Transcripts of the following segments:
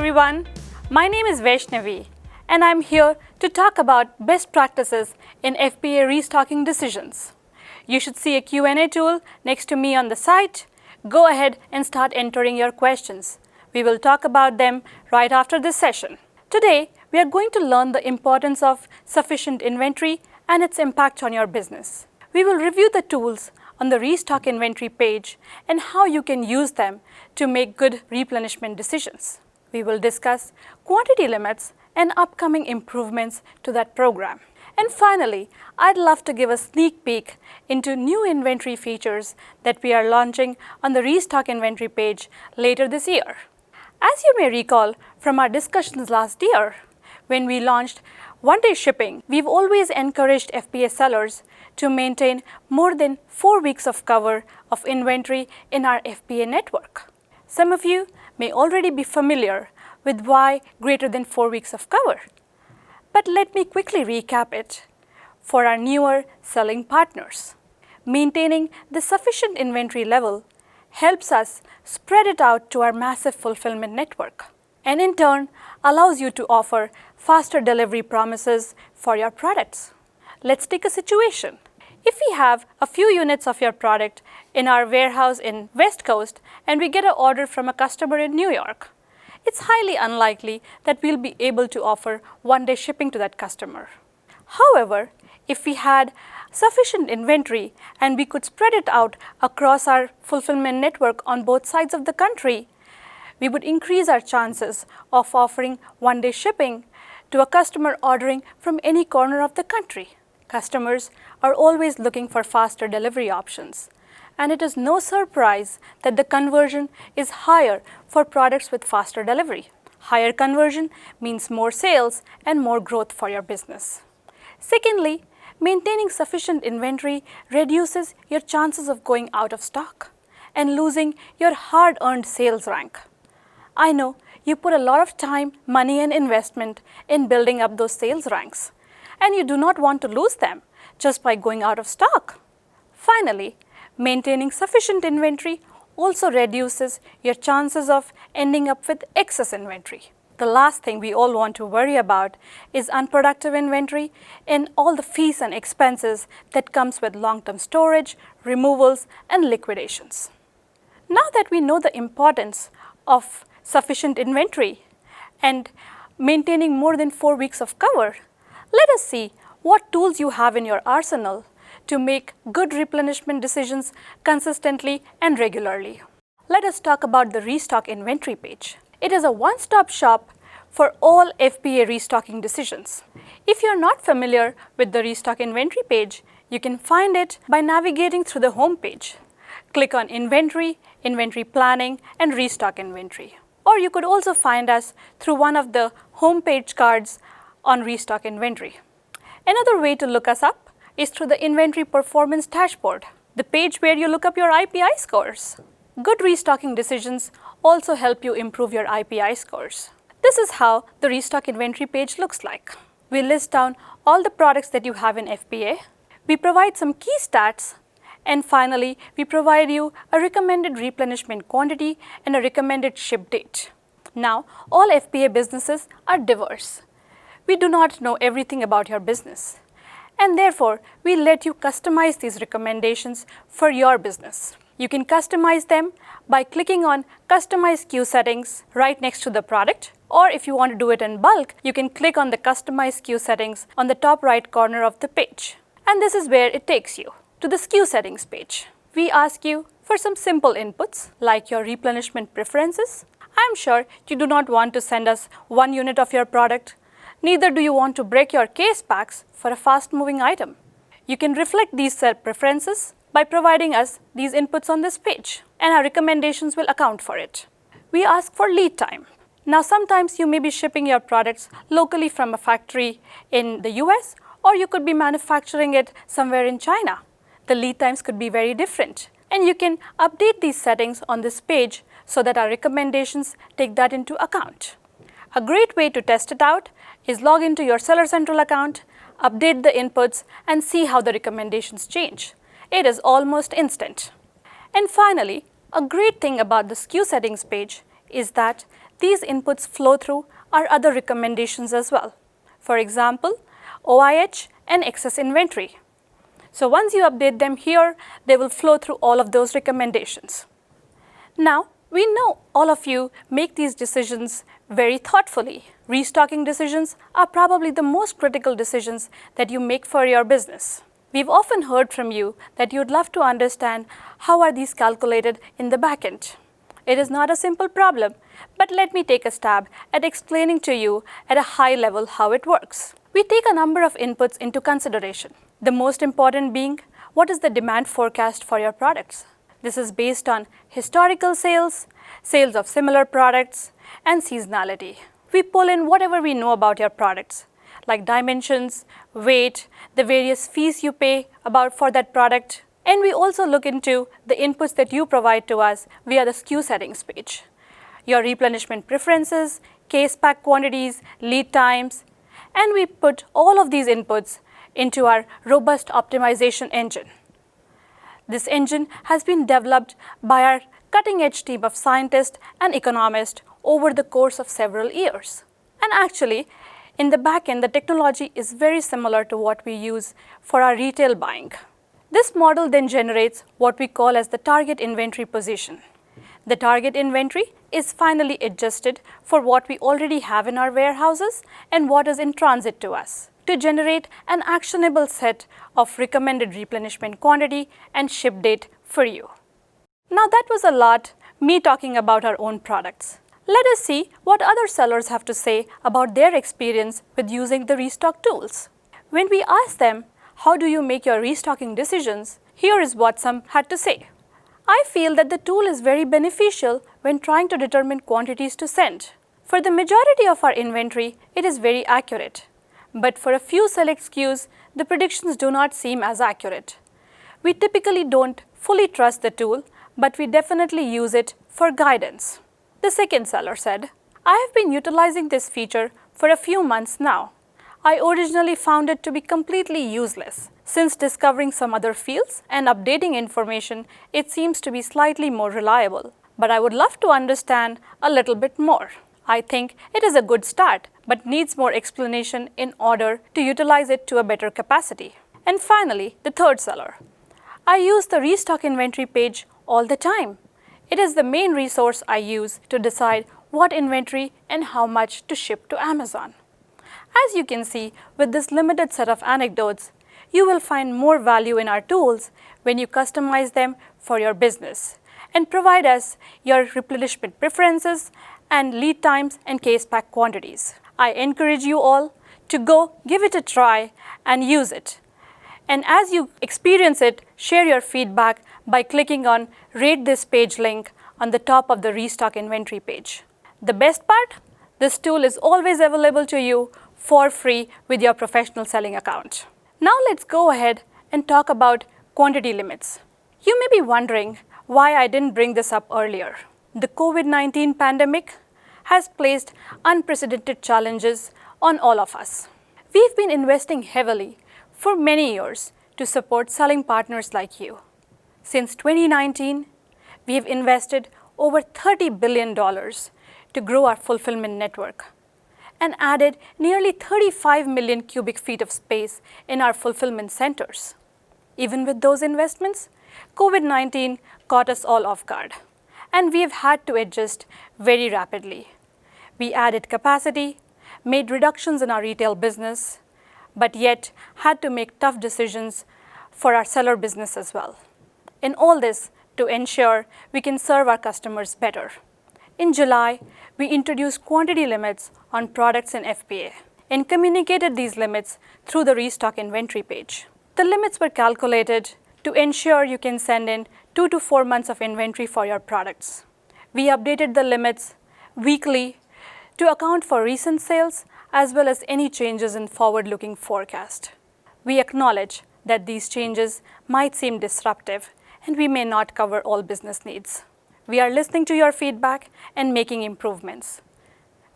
everyone, my name is Vaishnavi and I'm here to talk about best practices in FBA restocking decisions. You should see a Q&A tool next to me on the site. Go ahead and start entering your questions. We will talk about them right after this session. Today, we are going to learn the importance of sufficient inventory and its impact on your business. We will review the tools on the Restock Inventory page and how you can use them to make good replenishment decisions. We will discuss quantity limits and upcoming improvements to that program. And finally, I'd love to give a sneak peek into new inventory features that we are launching on the Restock Inventory page later this year. As you may recall from our discussions last year, when we launched one-day shipping, we've always encouraged FBA sellers to maintain more than 4 weeks of cover of inventory in our FBA network. Some of you may already be familiar with why greater than 4 weeks of cover. But let me quickly recap it for our newer selling partners. Maintaining the sufficient inventory level helps us spread it out to our massive fulfillment network, and in turn allows you to offer faster delivery promises for your products. Let's take a situation. If we have a few units of your product in our warehouse in West Coast and we get an order from a customer in New York, it's highly unlikely that we'll be able to offer one-day shipping to that customer. However, if we had sufficient inventory and we could spread it out across our fulfillment network on both sides of the country, we would increase our chances of offering one-day shipping to a customer ordering from any corner of the country. Customers are always looking for faster delivery options, and it is no surprise that the conversion is higher for products with faster delivery. Higher conversion means more sales and more growth for your business. Secondly, maintaining sufficient inventory reduces your chances of going out of stock and losing your hard-earned sales rank. I know you put a lot of time, money, and investment in building up those sales ranks, and you do not want to lose them just by going out of stock. Finally, maintaining sufficient inventory also reduces your chances of ending up with excess inventory. The last thing we all want to worry about is unproductive inventory and all the fees and expenses that comes with long-term storage, removals, and liquidations. Now that we know the importance of sufficient inventory and maintaining more than 4 weeks of cover, let us see what tools you have in your arsenal to make good replenishment decisions consistently and regularly. Let us talk about the Restock Inventory page. It is a one-stop shop for all FBA restocking decisions. If you're not familiar with the Restock Inventory page, you can find it by navigating through the home page. Click on Inventory, Inventory Planning, and Restock Inventory. Or you could also find us through one of the homepage cards on Restock Inventory. Another way to look us up is through the Inventory Performance Dashboard, the page where you look up your IPI scores. Good restocking decisions also help you improve your IPI scores. This is how the Restock Inventory page looks like. We list down all the products that you have in FBA. We provide some key stats. And finally, we provide you a recommended replenishment quantity and a recommended ship date. Now, all FBA businesses are diverse. We do not know everything about your business, and therefore, we let you customize these recommendations for your business. You can customize them by clicking on Customize SKU Settings right next to the product, or if you want to do it in bulk, you can click on the Customize SKU Settings on the top right corner of the page. And this is where it takes you to the SKU Settings page. We ask you for some simple inputs like your replenishment preferences. I'm sure you do not want to send us 1 unit of your product. Neither do you want to break your case packs for a fast-moving item. You can reflect these set preferences by providing us these inputs on this page, and our recommendations will account for it. We ask for lead time. Now, sometimes you may be shipping your products locally from a factory in the US, or you could be manufacturing it somewhere in China. The lead times could be very different, and you can update these settings on this page so that our recommendations take that into account. A great way to test it out is log into your Seller Central account, update the inputs, and see how the recommendations change. It is almost instant. And finally, a great thing about the SKU settings page is that these inputs flow through our other recommendations as well. For example, OIH and excess inventory. So once you update them here, they will flow through all of those recommendations. Now, we know all of you make these decisions very thoughtfully. Restocking decisions are probably the most critical decisions that you make for your business. We've often heard from you that you'd love to understand how are these calculated in the back end. It is not a simple problem, but let me take a stab at explaining to you at a high level how it works. We take a number of inputs into consideration. The most important being, what is the demand forecast for your products? This is based on historical sales, sales of similar products, and seasonality. We pull in whatever we know about your products, like dimensions, weight, the various fees you pay for that product, and we also look into the inputs that you provide to us via the SKU settings page. Your replenishment preferences, case pack quantities, lead times, and we put all of these inputs into our robust optimization engine. This engine has been developed by our cutting-edge team of scientists and economists over the course of several years. And actually, in the back end, the technology is very similar to what we use for our retail buying. This model then generates what we call as the target inventory position. The target inventory is finally adjusted for what we already have in our warehouses and what is in transit to us, to generate an actionable set of recommended replenishment quantity and ship date for you. Now that was a lot, me talking about our own products. Let us see what other sellers have to say about their experience with using the restock tools. When we asked them, how do you make your restocking decisions? Here is what some had to say. I feel that the tool is very beneficial when trying to determine quantities to send. For the majority of our inventory, it is very accurate. But for a few select SKUs, the predictions do not seem as accurate. We typically don't fully trust the tool, but we definitely use it for guidance. The second seller said, I have been utilizing this feature for a few months now. I originally found it to be completely useless. Since discovering some other fields and updating information, it seems to be slightly more reliable. But I would love to understand a little bit more. I think it is a good start, but needs more explanation in order to utilize it to a better capacity. And finally, the third seller. I use the Restock Inventory page all the time. It is the main resource I use to decide what inventory and how much to ship to Amazon. As you can see, with this limited set of anecdotes, you will find more value in our tools when you customize them for your business and provide us your replenishment preferences and lead times and case pack quantities. I encourage you all to go give it a try and use it. And as you experience it, share your feedback by clicking on Rate This Page link on the top of the Restock Inventory page. The best part? This tool is always available to you for free with your professional selling account. Now let's go ahead and talk about quantity limits. You may be wondering why I didn't bring this up earlier. The COVID-19 pandemic has placed unprecedented challenges on all of us. We've been investing heavily for many years to support selling partners like you. Since 2019, we have invested over $30 billion to grow our fulfillment network and added nearly 35 million cubic feet of space in our fulfillment centers. Even with those investments, COVID-19 caught us all off guard, and we have had to adjust very rapidly. We added capacity, made reductions in our retail business, but yet had to make tough decisions for our seller business as well. In all this, to ensure we can serve our customers better. In July, we introduced quantity limits on products in FBA and communicated these limits through the Restock Inventory page. The limits were calculated to ensure you can send in 2 to 4 months of inventory for your products. We updated the limits weekly to account for recent sales as well as any changes in forward-looking forecast. We acknowledge that these changes might seem disruptive and we may not cover all business needs. We are listening to your feedback and making improvements.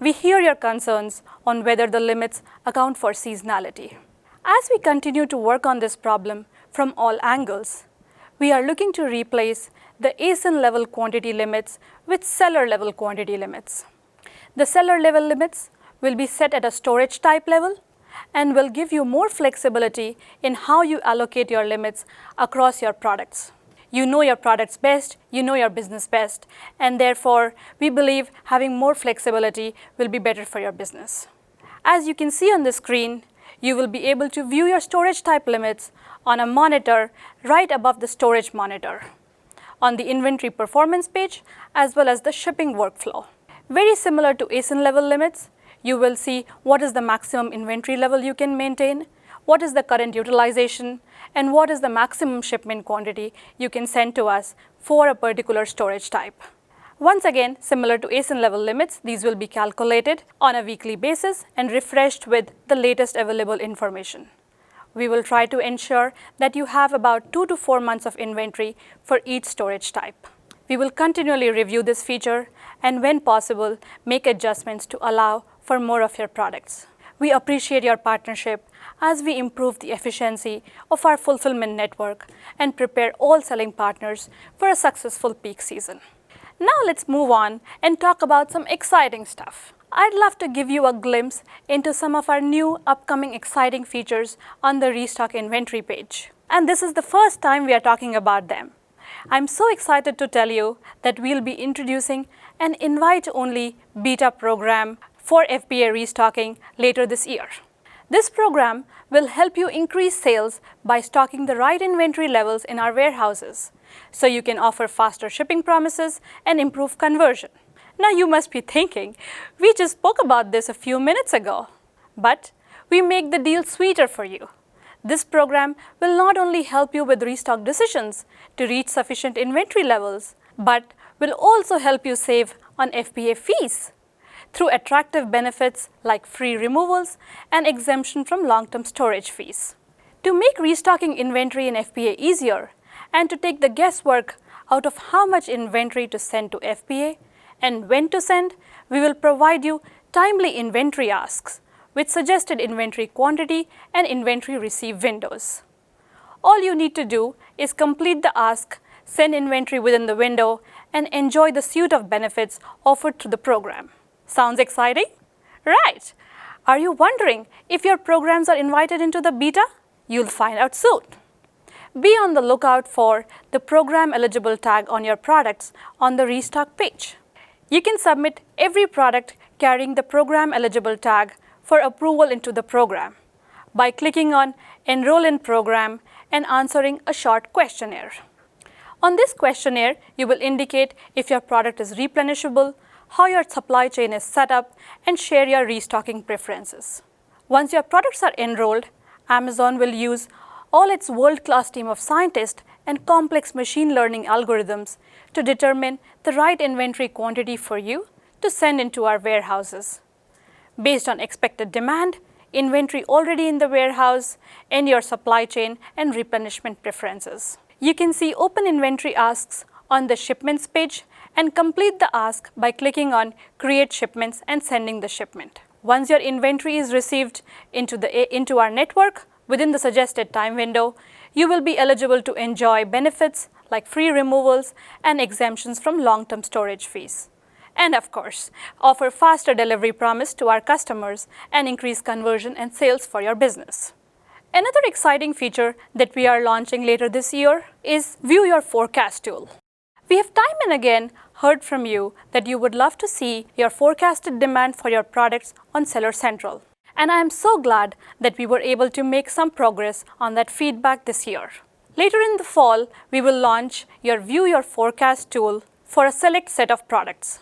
We hear your concerns on whether the limits account for seasonality. As we continue to work on this problem from all angles, we are looking to replace the ASIN level quantity limits with seller level quantity limits. The seller level limits will be set at a storage type level and will give you more flexibility in how you allocate your limits across your products. You know your products best, you know your business best, and therefore we believe having more flexibility will be better for your business. As you can see on the screen, you will be able to view your storage type limits on a monitor right above the storage monitor, on the inventory performance page as well as the shipping workflow. Very similar to ASIN level limits, you will see what is the maximum inventory level you can maintain, what is the current utilization, and what is the maximum shipment quantity you can send to us for a particular storage type. Once again, similar to ASIN level limits, these will be calculated on a weekly basis and refreshed with the latest available information. We will try to ensure that you have about 2 to 4 months of inventory for each storage type. We will continually review this feature and when possible, make adjustments to allow for more of your products. We appreciate your partnership as we improve the efficiency of our fulfillment network and prepare all selling partners for a successful peak season. Now let's move on and talk about some exciting stuff. I'd love to give you a glimpse into some of our new upcoming exciting features on the Restock Inventory page. And this is the first time we are talking about them. I'm so excited to tell you that we'll be introducing an invite-only beta program for FBA restocking later this year. This program will help you increase sales by stocking the right inventory levels in our warehouses, so you can offer faster shipping promises and improve conversion. Now you must be thinking, we just spoke about this a few minutes ago, but we make the deal sweeter for you. This program will not only help you with restock decisions to reach sufficient inventory levels, but will also help you save on FBA fees through attractive benefits like free removals and exemption from long-term storage fees. To make restocking inventory in FBA easier and to take the guesswork out of how much inventory to send to FBA and when to send, we will provide you timely inventory asks with suggested inventory quantity and inventory receive windows. All you need to do is complete the ask, send inventory within the window, and enjoy the suite of benefits offered through the program. Sounds exciting? Right! Are you wondering if your programs are invited into the beta? You'll find out soon. Be on the lookout for the program eligible tag on your products on the Restock page. You can submit every product carrying the program eligible tag for approval into the program by clicking on Enroll in Program and answering a short questionnaire. On this questionnaire, you will indicate if your product is replenishable, how your supply chain is set up, and share your restocking preferences. Once your products are enrolled, Amazon will use all its world-class team of scientists and complex machine learning algorithms to determine the right inventory quantity for you to send into our warehouses, based on expected demand, inventory already in the warehouse, and your supply chain and replenishment preferences. You can see open inventory asks on the shipments page and complete the ask by clicking on Create Shipments and sending the shipment. Once your inventory is received into our network within the suggested time window, you will be eligible to enjoy benefits like free removals and exemptions from long-term storage fees. And of course, offer faster delivery promise to our customers and increase conversion and sales for your business. Another exciting feature that we are launching later this year is View Your Forecast tool. We have time and again heard from you that you would love to see your forecasted demand for your products on Seller Central. And I am so glad that we were able to make some progress on that feedback this year. Later in the fall, we will launch your View Your Forecast tool for a select set of products.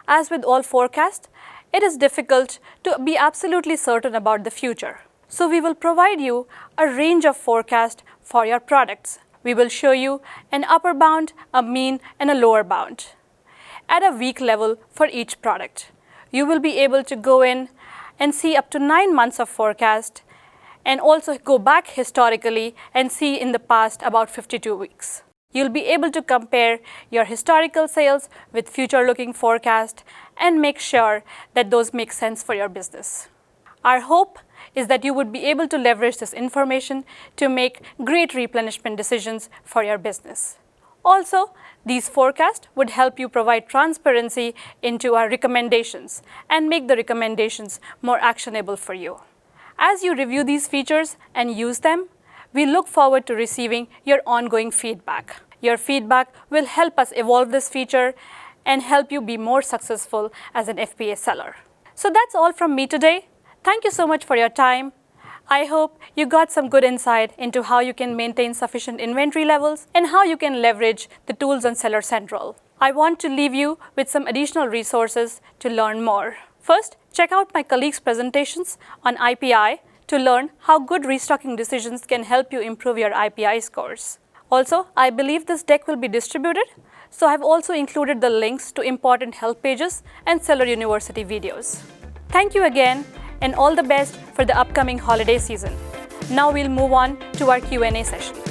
As with all forecasts, it is difficult to be absolutely certain about the future. So we will provide you a range of forecasts for your products. We will show you an upper bound, a mean, and a lower bound at a week level for each product. You will be able to go in and see up to 9 months of forecast and also go back historically and see in the past about 52 weeks. You'll be able to compare your historical sales with future-looking forecast and make sure that those make sense for your business. Our hope is that you would be able to leverage this information to make great replenishment decisions for your business. Also, these forecasts would help you provide transparency into our recommendations and make the recommendations more actionable for you. As you review these features and use them, we look forward to receiving your ongoing feedback. Your feedback will help us evolve this feature and help you be more successful as an FBA seller. So that's all from me today. Thank you so much for your time. I hope you got some good insight into how you can maintain sufficient inventory levels and how you can leverage the tools on Seller Central. I want to leave you with some additional resources to learn more. First, check out my colleagues' presentations on IPI to learn how good restocking decisions can help you improve your IPI scores. Also, I believe this deck will be distributed, so I've also included the links to important help pages and Seller University videos. Thank you again, and all the best for the upcoming holiday season. Now we'll move on to our Q&A session.